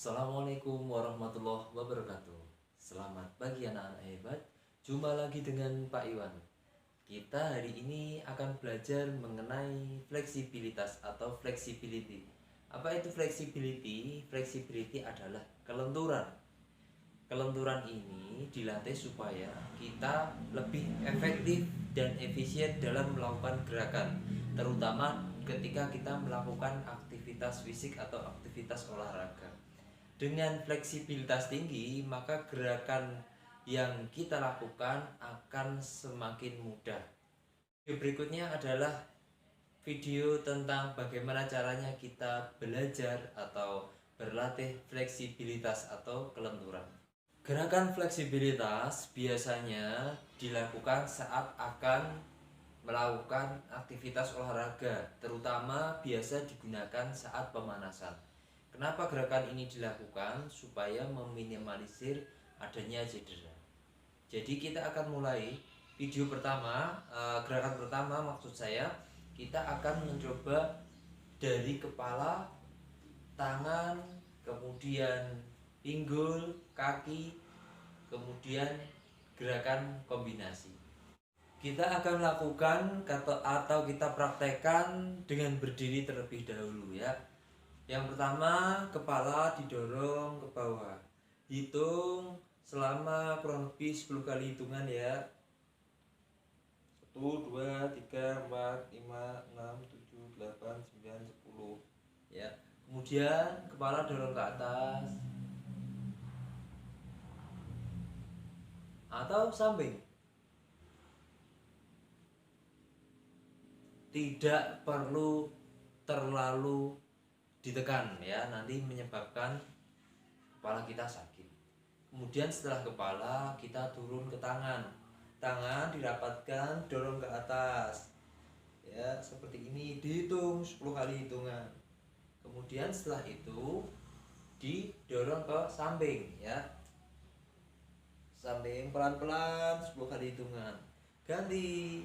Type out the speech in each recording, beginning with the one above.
Assalamualaikum warahmatullahi wabarakatuh. Selamat pagi anak-anak hebat. Jumpa lagi dengan Pak Iwan. Kita hari ini akan belajar mengenai fleksibilitas atau flexibility. Apa itu flexibility? Flexibility adalah kelenturan. Kelenturan ini dilatih supaya kita lebih efektif dan efisien dalam melakukan gerakan, terutama ketika kita melakukan aktivitas fisik atau aktivitas olahraga. Dengan fleksibilitas tinggi, maka gerakan yang kita lakukan akan semakin mudah. Video berikutnya adalah video tentang bagaimana caranya kita belajar atau berlatih fleksibilitas atau kelenturan. Gerakan fleksibilitas biasanya dilakukan saat akan melakukan aktivitas olahraga, terutama biasa digunakan saat pemanasan. Kenapa gerakan ini dilakukan? Supaya meminimalisir adanya cedera. Jadi kita akan mulai video pertama, gerakan pertama maksud saya, kita akan mencoba dari kepala, tangan, kemudian pinggul, kaki, kemudian gerakan kombinasi. Kita akan lakukan atau kita praktekkan dengan berdiri terlebih dahulu ya. Yang pertama, kepala didorong ke bawah. Hitung selama kurang lebih 10 kali hitungan ya. 1, 2, 3, 4, 5, 6, 7, 8, 9, 10 ya. Kemudian kepala dorong ke atas atau samping. Tidak perlu terlalu ditekan ya, nanti menyebabkan kepala kita sakit. Kemudian setelah kepala kita turun ke tangan. Tangan dirapatkan, dorong ke atas. Ya, seperti ini, dihitung 10 kali hitungan. Kemudian setelah itu didorong ke samping ya. Samping pelan-pelan 10 kali hitungan. Ganti.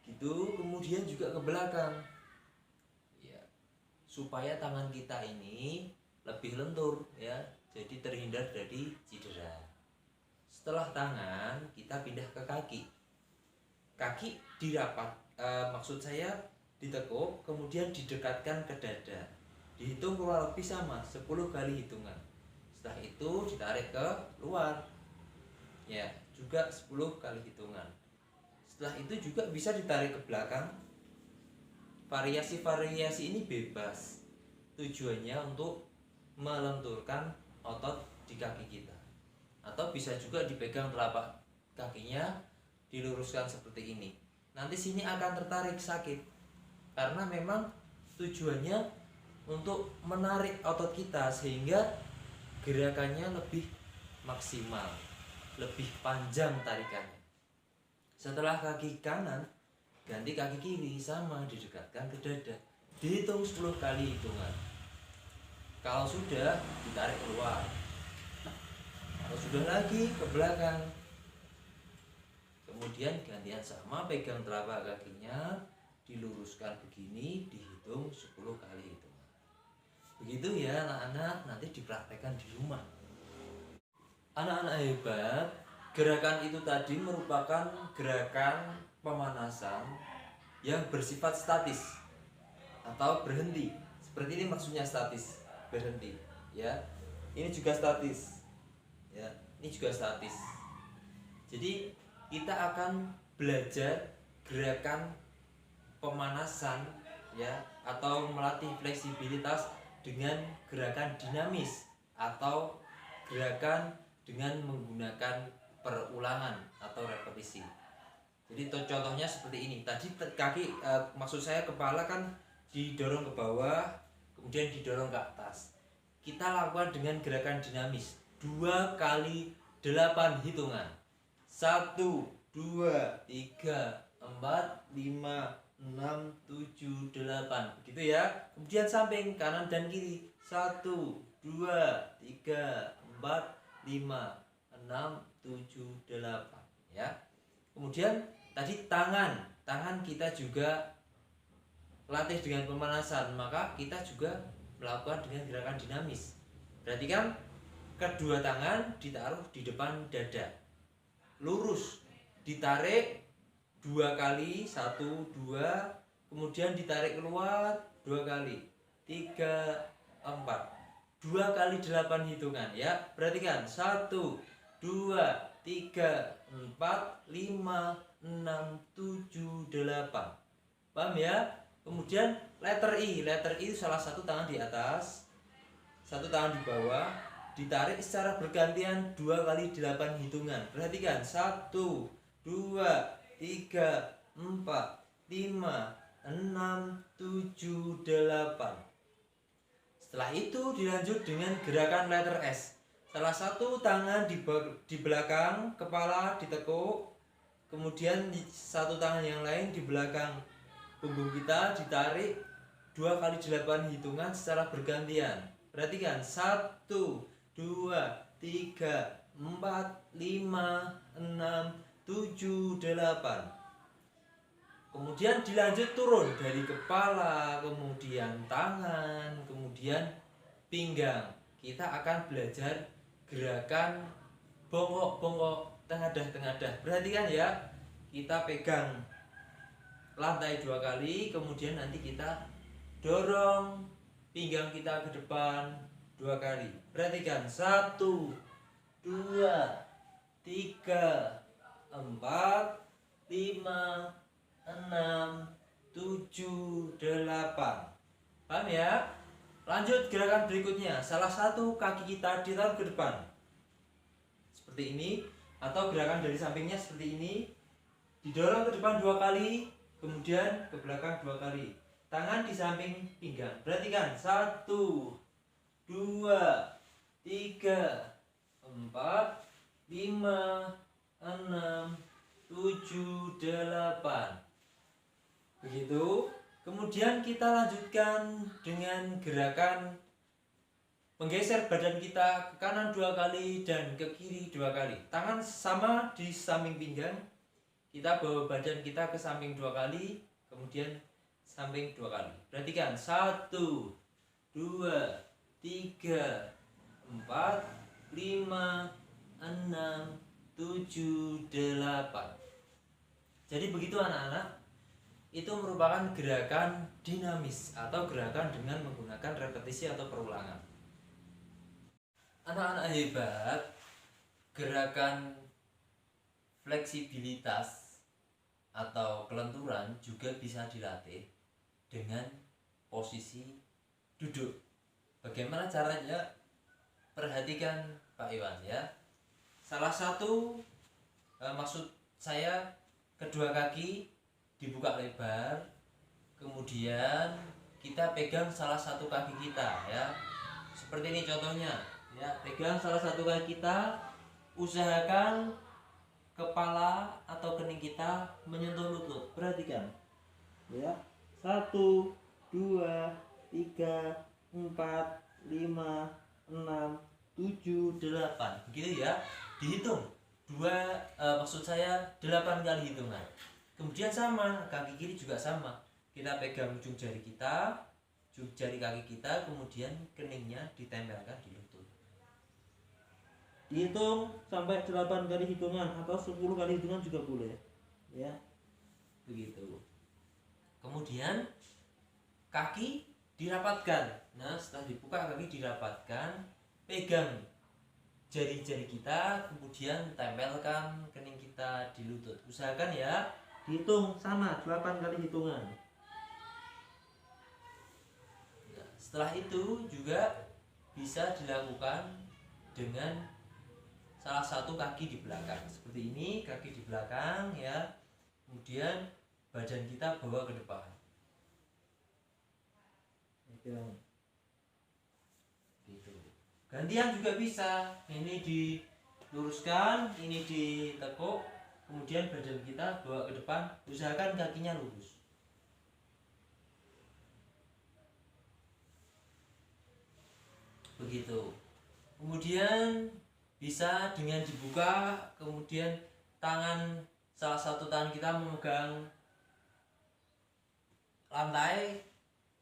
Gitu, kemudian juga ke belakang ya, supaya tangan kita ini lebih lentur ya, jadi terhindar dari cedera. Setelah tangan kita pindah ke kaki. Kaki dirapat, maksud saya ditekuk, kemudian didekatkan ke dada. Dihitung kurang lebih sama 10 kali hitungan. Setelah itu ditarik ke luar ya, juga 10 kali hitungan. Setelah itu juga bisa ditarik ke belakang. Variasi-variasi ini bebas. Tujuannya untuk melenturkan otot di kaki kita. Atau bisa juga dipegang telapak kakinya, diluruskan seperti ini. Nanti sini akan tertarik sakit. Karena memang tujuannya untuk menarik otot kita sehingga gerakannya lebih maksimal, lebih panjang tarikannya. Setelah kaki kanan, ganti kaki kiri, sama didekatkan ke dada. Dihitung 10 kali hitungan. Kalau sudah, ditarik keluar. Kalau sudah lagi, ke belakang. Kemudian gantian sama, pegang telapak kakinya, diluruskan begini, dihitung 10 kali hitungan. Begitu ya anak-anak, nanti dipraktekkan di rumah. Anak-anak hebat, gerakan itu tadi merupakan gerakan pemanasan yang bersifat statis atau berhenti. Seperti ini maksudnya statis, berhenti ya. Ini juga statis. Ya, ini juga statis. Jadi kita akan belajar gerakan pemanasan ya, atau melatih fleksibilitas dengan gerakan dinamis atau gerakan dengan menggunakan perulangan atau repetisi. Jadi contohnya seperti ini. Tadi kaki, maksud saya kepala kan didorong ke bawah, kemudian didorong ke atas. Kita lakukan dengan gerakan dinamis 2 kali 8 hitungan. 1, 2, 3, 4, 5, 6, 7, 8. Begitu ya. Kemudian samping kanan dan kiri. 1, 2, 3, 4, 5, 6, 7, 8 ya. Kemudian tadi tangan kita juga latih dengan pemanasan, maka kita juga melakukan dengan gerakan dinamis. Berarti kan kedua tangan ditaruh di depan dada, lurus, ditarik 2 kali, 1, 2, kemudian ditarik keluar 2 kali, 3, 4, 2 kali 8 hitungan ya. Perhatikan, 1, 2, 3, 4, 5, 6, 7, 8. Paham ya? Kemudian letter I itu salah satu tangan di atas, satu tangan di bawah, ditarik secara bergantian 2 kali 8 hitungan. Perhatikan, 1, 2, 3, 4, 5, 6, 7, 8. Setelah itu dilanjut dengan gerakan letter S. Salah satu tangan di belakang kepala ditekuk, kemudian satu tangan yang lain di belakang punggung kita ditarik 2 kali 8 hitungan secara bergantian. Perhatikan, 1, 2, 3, 4, 5, 6, 7, 8. Kemudian dilanjut turun dari kepala, kemudian tangan, kemudian pinggang. Kita akan belajar gerakan bongkok-bongkok, tengadah-tengadah. Perhatikan ya, kita pegang lantai 2 kali, kemudian nanti kita dorong pinggang kita ke depan 2 kali. Perhatikan, 1, 2, 3, 4, 5, 6, 7, 8. Paham ya? Lanjut gerakan berikutnya. Salah satu kaki kita ditaruh ke depan seperti ini, atau gerakan dari sampingnya seperti ini. Didorong ke depan 2 kali, kemudian ke belakang 2 kali. Tangan di samping pinggang. Perhatikan, 1, 2, 3, 4, 5, 6, 7, 8. Begitu. Kemudian kita lanjutkan dengan gerakan menggeser badan kita ke kanan 2 kali dan ke kiri 2 kali. Tangan sama di samping pinggang. Kita bawa badan kita ke samping 2 kali, kemudian samping 2 kali. Perhatikan, 1, 2, 3, 4, 5, 6, 7, 8. Jadi begitu anak-anak. Itu merupakan gerakan dinamis atau gerakan dengan menggunakan repetisi atau perulangan. Anak-anak hebat, gerakan fleksibilitas atau kelenturan juga bisa dilatih dengan posisi duduk. Bagaimana caranya? Perhatikan Pak Iwan ya. Salah satu maksud saya, kedua kaki dibuka lebar, kemudian kita pegang salah satu kaki kita ya. Seperti ini contohnya ya, pegang salah satu kaki kita, usahakan kepala atau kening kita menyentuh lutut. Perhatikan ya, 1, 2, 3, 4, 5, 6, 7, 8. Begitu ya, dihitung maksud saya 8 kali hitungan. Kemudian sama, kaki kiri juga sama. Kita pegang ujung jari kita, ujung jari kaki kita, kemudian keningnya ditempelkan di lutut. Dihitung sampai 8 kali hitungan atau 10 kali hitungan juga boleh. Ya. Begitu. Kemudian kaki dirapatkan. Nah, setelah dibuka kaki dirapatkan, pegang jari-jari kita, kemudian tempelkan kening kita di lutut. Usahakan ya, dihitung sama 8 kali hitungan. Nah, setelah itu juga bisa dilakukan dengan salah satu kaki di belakang. Seperti ini, kaki di belakang ya. Kemudian badan kita bawa ke depan. Gitu. Gantian juga bisa. Ini diluruskan, ini ditekuk. Kemudian badan kita bawa ke depan, usahakan kakinya lurus. Begitu. Kemudian bisa dengan dibuka, kemudian salah satu tangan kita memegang lantai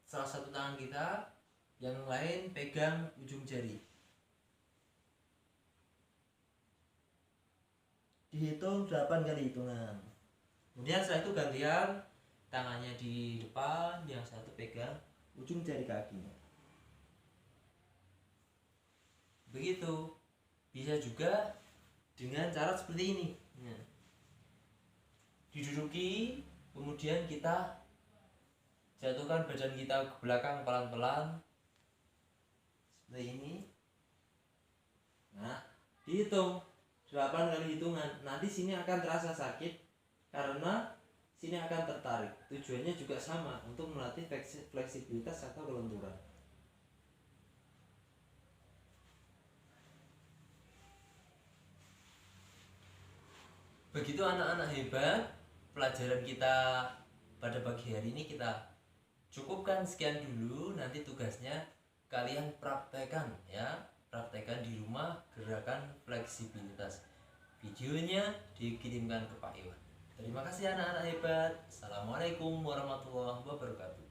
salah satu tangan kita, yang lain pegang ujung jari. Dihitung 8 kali hitungan. Kemudian setelah itu gantian, tangannya di depan, yang satu pegang ujung jari kakinya. Begitu. Bisa juga dengan cara seperti ini. Diduduki, kemudian kita jatuhkan badan kita ke belakang pelan-pelan seperti ini. Nah, dihitung 8 kali hitungan. Nanti sini akan terasa sakit karena sini akan tertarik. Tujuannya juga sama, untuk melatih fleksibilitas atau kelenturan. Begitu anak-anak hebat, pelajaran kita pada pagi hari ini kita cukupkan sekian dulu. Nanti tugasnya kalian praktekkan ya, praktekkan di rumah gerakan fleksibilitas. Videonya dikirimkan ke Pak Iwan. Terima kasih anak-anak hebat. Assalamualaikum warahmatullahi wabarakatuh.